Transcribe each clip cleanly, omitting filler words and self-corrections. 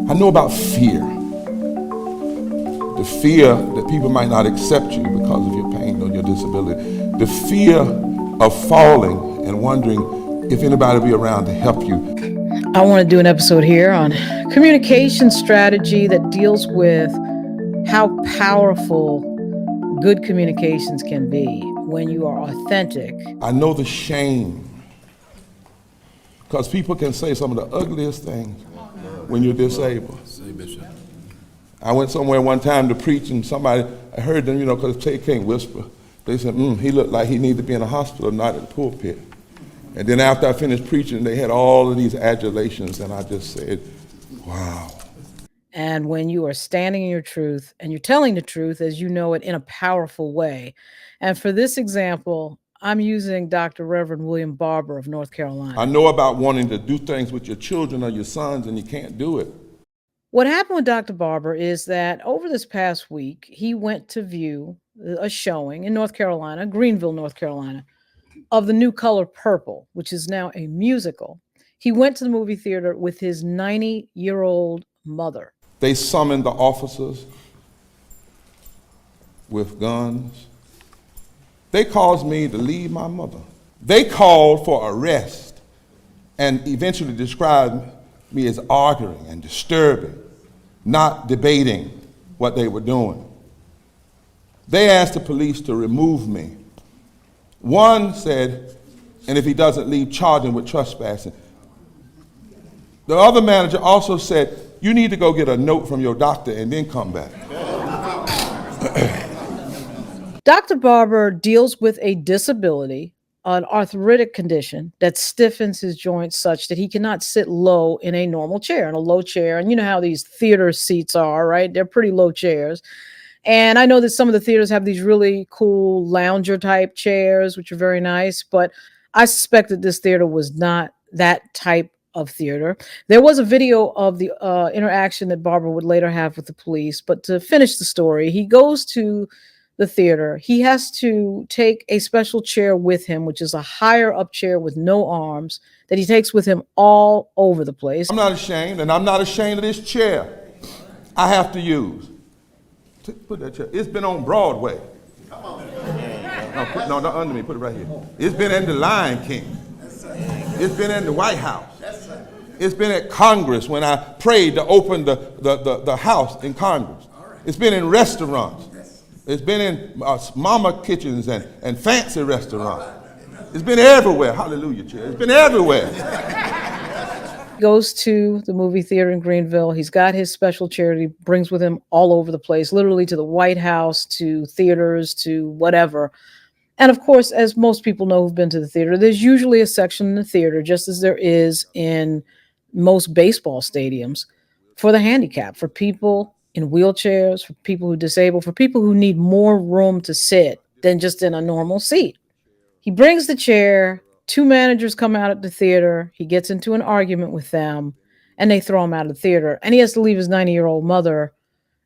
I know about fear. The fear that people might not accept you because of your pain or your disability. The fear of falling and wondering if anybody will be around to help you. I want to do an episode here on communication strategy that deals with how powerful good communications can be when you are authentic. I know the shame, because people can say some of the ugliest things when you're disabled. I went somewhere one time to preach, and somebody, I heard them, because they can't whisper. They said, he looked like he needed to be in a hospital, not in the pulpit. And then after I finished preaching, they had all of these adulations, and I just said, wow. And when you are standing in your truth and you're telling the truth as you know it in a powerful way. And for this example, I'm using Dr. Reverend William Barber of North Carolina. I know about wanting to do things with your children or your sons, and you can't do it. What happened with Dr. Barber is that over this past week, he went to view a showing in North Carolina, Greenville, North Carolina, of the new color Purple, which is now a musical. He went to the movie theater with his 90-year-old mother. They summoned the officers with guns. They caused me to leave my mother. They called for arrest and eventually described me as arguing and disturbing, not debating what they were doing. They asked the police to remove me. One said, and if he doesn't leave, charge him with trespassing. The other manager also said, you need to go get a note from your doctor and then come back. Dr. Barber deals with a disability, an arthritic condition that stiffens his joints such that he cannot sit low in a normal chair, in a low chair. And you know how these theater seats are, right? They're pretty low chairs. And I know that some of the theaters have these really cool lounger type chairs, which are very nice, but I suspect that this theater was not that type of theater. There was a video of the interaction that Barber would later have with the police, but to finish the story, he goes to the theater. He has to take a special chair with him, which is a higher up chair with no arms that he takes with him all over the place. I'm not ashamed, and I'm not ashamed of this chair I have to use. Put that chair. It's been on Broadway. Come on. No, not under me. Put it right here. It's been in the Lion King. It's been in the White House. It's been at Congress when I prayed to open the house in Congress. It's been in restaurants. It's been in mama kitchens and fancy restaurants. It's been everywhere. Hallelujah, chair. It's been everywhere. Goes to the movie theater in Greenville. He's got his special chair he brings with him all over the place, literally to the White House, to theaters, to whatever. And of course, as most people know who've been to the theater, there's usually a section in the theater, just as there is in most baseball stadiums, for the handicapped, for people in wheelchairs, for people who are disabled, for people who need more room to sit than just in a normal seat. He brings the chair. Two managers come out at the theater. He gets into an argument with them, and they throw him out of the theater. And he has to leave his 90-year-old mother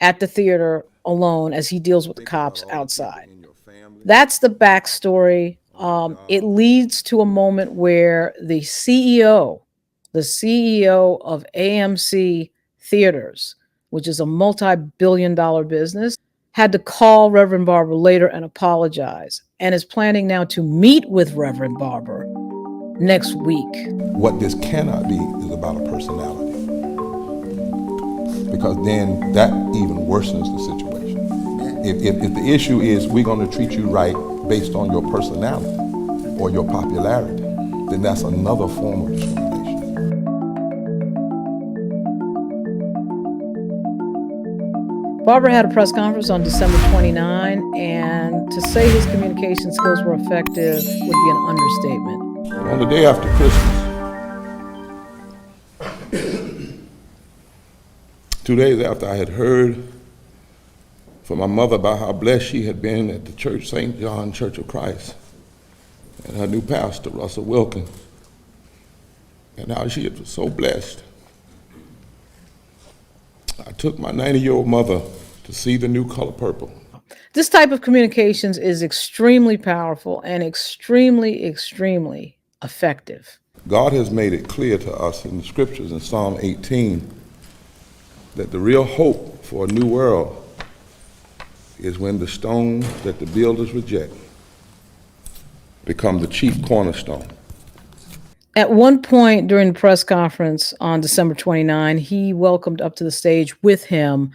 at the theater alone as he deals with the cops outside. That's the backstory. It leads to a moment where the CEO of AMC Theaters, which is a multi-billion-dollar business, had to call Reverend Barber later and apologize, and is planning now to meet with Reverend Barber next week. What this cannot be is about a personality, because then that even worsens the situation. If the issue is we're going to treat you right based on your personality or your popularity, then that's another form of discrimination. Barber had a press conference on December 29, and to say his communication skills were effective would be an understatement. On the day after Christmas, 2 days after I had heard from my mother about how blessed she had been at the church, St. John Church of Christ, and her new pastor, Russell Wilkins, and how she was so blessed, I took my 90-year-old mother to see the new color Purple. This type of communications is extremely powerful and extremely, extremely effective. God has made it clear to us in the scriptures in Psalm 18 that the real hope for a new world is when the stones that the builders reject become the chief cornerstone. At one point during the press conference on December 29, he welcomed up to the stage with him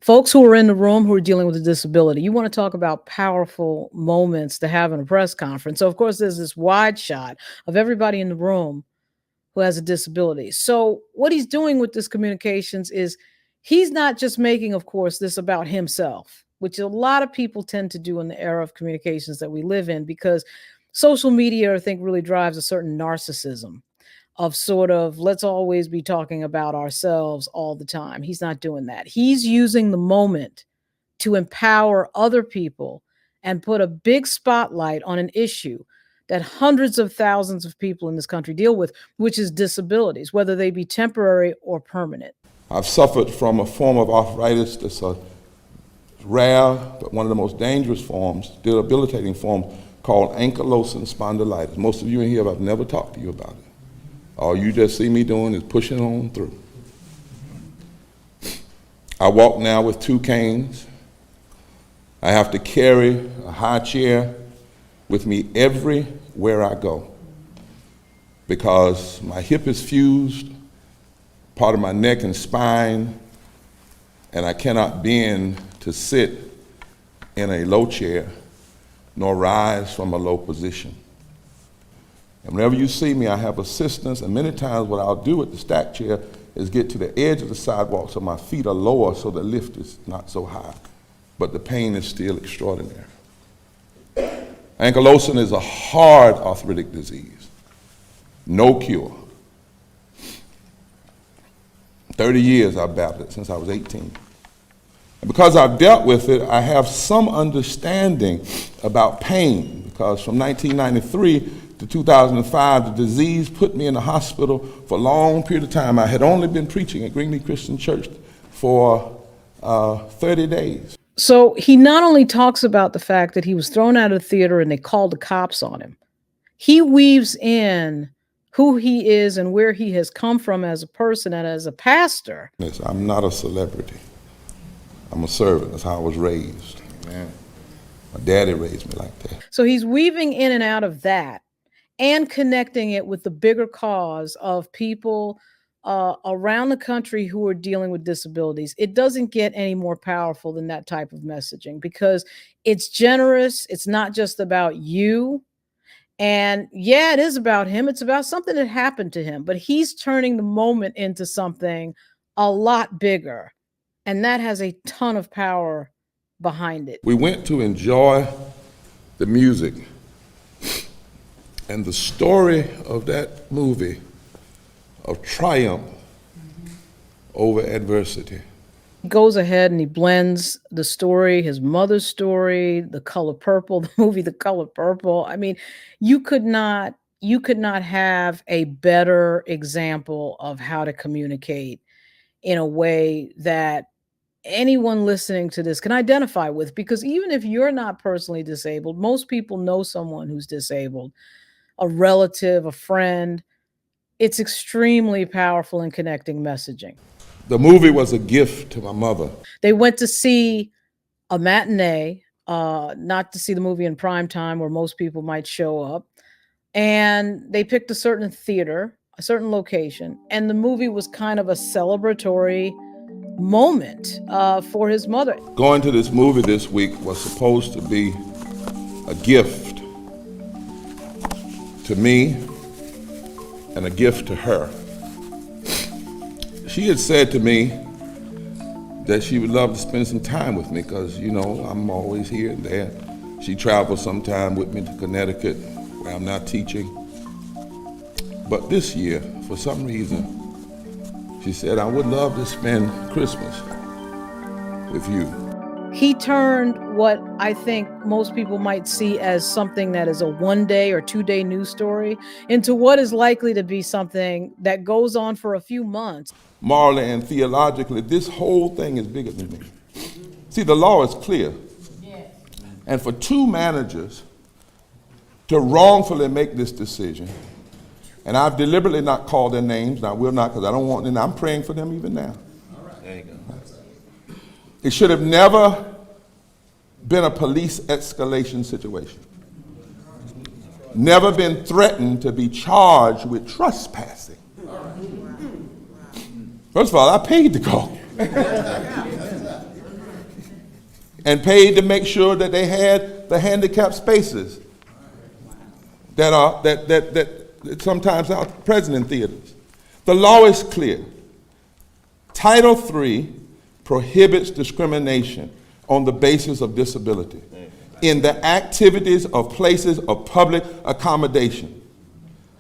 folks who were in the room who were dealing with a disability. You want to talk about powerful moments to have in a press conference. So, of course, there's this wide shot of everybody in the room who has a disability. So what he's doing with this communications is he's not just making, of course, this about himself, which a lot of people tend to do in the era of communications that we live in, because social media, I think, really drives a certain narcissism of sort of, let's always be talking about ourselves all the time. He's not doing that. He's using the moment to empower other people and put a big spotlight on an issue that hundreds of thousands of people in this country deal with, which is disabilities, whether they be temporary or permanent. I've suffered from a form of arthritis that's a rare, but one of the most dangerous forms, debilitating forms, called ankylosing spondylitis. Most of you in here, I've never talked to you about it. All you just see me doing is pushing on through. I walk now with 2 canes. I have to carry a high chair with me everywhere I go because my hip is fused, part of my neck and spine, and I cannot bend to sit in a low chair nor rise from a low position. And whenever you see me, I have assistance, and many times what I'll do with the stack chair is get to the edge of the sidewalk so my feet are lower so the lift is not so high, but the pain is still extraordinary. Ankylosing is a hard arthritic disease, no cure. 30 years I've battled it since I was 18. And because I've dealt with it, I have some understanding about pain, because from 1993 to 2005, the disease put me in the hospital for a long period of time. I had only been preaching at Greenville Christian Church for 30 days. So he not only talks about the fact that he was thrown out of the theater and they called the cops on him, he weaves in who he is and where he has come from as a person and as a pastor. Yes, I'm not a celebrity. I'm a servant. That's how I was raised. Amen. My daddy raised me like that. So he's weaving in and out of that and connecting it with the bigger cause of people around the country who are dealing with disabilities. It doesn't get any more powerful than that type of messaging, because it's generous. It's not just about you. And yeah, it is about him. It's about something that happened to him, but he's turning the moment into something a lot bigger. And that has a ton of power behind it. We went to enjoy the music, and the story of that movie of triumph over adversity. He goes ahead and he blends the story, his mother's story, The Color Purple, the movie The Color Purple. I mean, you could not have a better example of how to communicate in a way that anyone listening to this can identify with, because even if you're not personally disabled, most people know someone who's disabled, a relative, a friend. It's extremely powerful in connecting messaging. The movie was a gift to my mother. They went to see a matinee, not to see the movie in prime time where most people might show up. And they picked a certain theater, a certain location, and the movie was kind of a celebratory moment for his mother. Going to this movie this week was supposed to be a gift to me and a gift to her. She had said to me that she would love to spend some time with me because, you know, I'm always here and there. She travels sometime with me to Connecticut, where I'm not teaching. But this year, for some reason, she said, I would love to spend Christmas with you. He turned what I think most people might see as something that is a 1-day or 2-day news story into what is likely to be something that goes on for a few months. Morally and theologically, this whole thing is bigger than me. See, the law is clear. Yes. And for 2 managers to wrongfully make this decision, and I've deliberately not called their names, and I will not because I don't want them, I'm praying for them even now. There you go. It should have never been a police escalation situation. Never been threatened to be charged with trespassing. First of all, I paid to go. And paid to make sure that they had the handicapped spaces that sometimes are present in theaters. The law is clear. Title III prohibits discrimination on the basis of disability in the activities of places of public accommodation.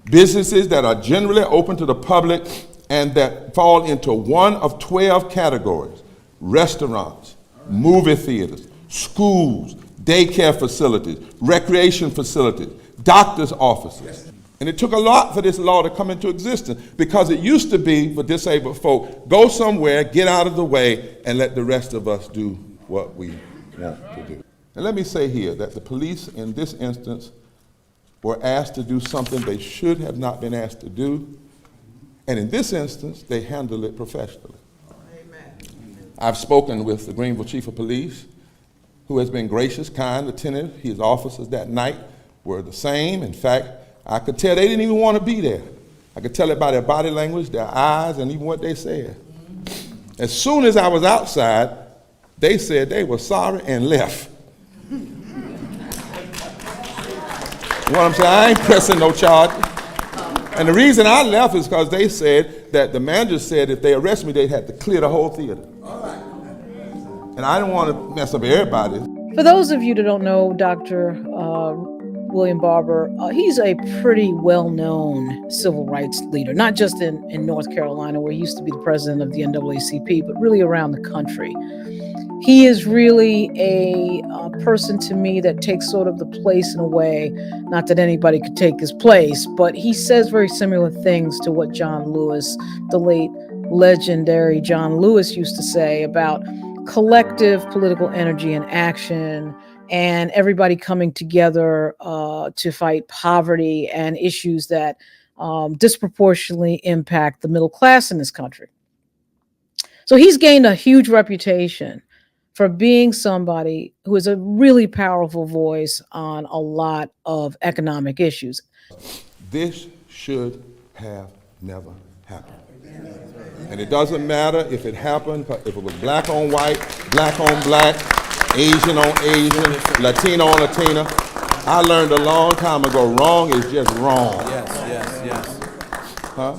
Businesses that are generally open to the public and that fall into one of 12 categories: restaurants, movie theaters, schools, daycare facilities, recreation facilities, doctor's offices. And it took a lot for this law to come into existence, because it used to be for disabled folk, go somewhere, get out of the way, and let the rest of us do what we want to do. And let me say here that the police in this instance were asked to do something they should have not been asked to do. And in this instance, they handled it professionally. I've spoken with the Greenville Chief of Police, who has been gracious, kind, attentive. His officers that night were the same. In fact, I could tell they didn't even want to be there. I could tell it by their body language, their eyes, and even what they said. As soon as I was outside, they said they were sorry and left. You know what I'm saying? I ain't pressing no charges. And the reason I left is because they said that the manager said if they arrest me, they'd have to clear the whole theater. And I didn't want to mess up everybody. For those of you that don't know Dr. William Barber, he's a pretty well-known civil rights leader, not just in North Carolina, where he used to be the president of the NAACP, but really around the country. He is really a person to me that takes sort of the place in a way, not that anybody could take his place, but he says very similar things to what John Lewis, the late legendary John Lewis, used to say about collective political energy and action, and everybody coming together to fight poverty and issues that disproportionately impact the middle class in this country. So he's gained a huge reputation for being somebody who is a really powerful voice on a lot of economic issues. This should have never happened. And it doesn't matter if it happened, if it was black on white, black on black, Asian on Asian, Latino on Latina. I learned a long time ago, wrong is just wrong. Yes. Huh?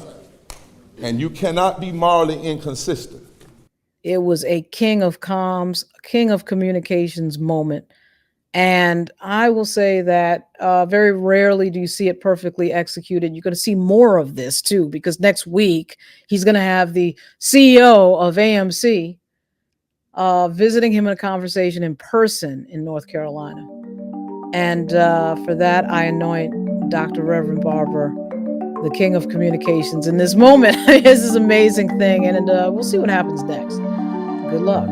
And you cannot be morally inconsistent. It was a king of comms, king of communications moment. And I will say that very rarely do you see it perfectly executed. You're going to see more of this too, because next week he's going to have the CEO of AMC visiting him in a conversation in person in North Carolina. And for that, I anoint Dr. Reverend Barber, the king of communications in this moment. This is an amazing thing. And we'll see what happens next. Good luck.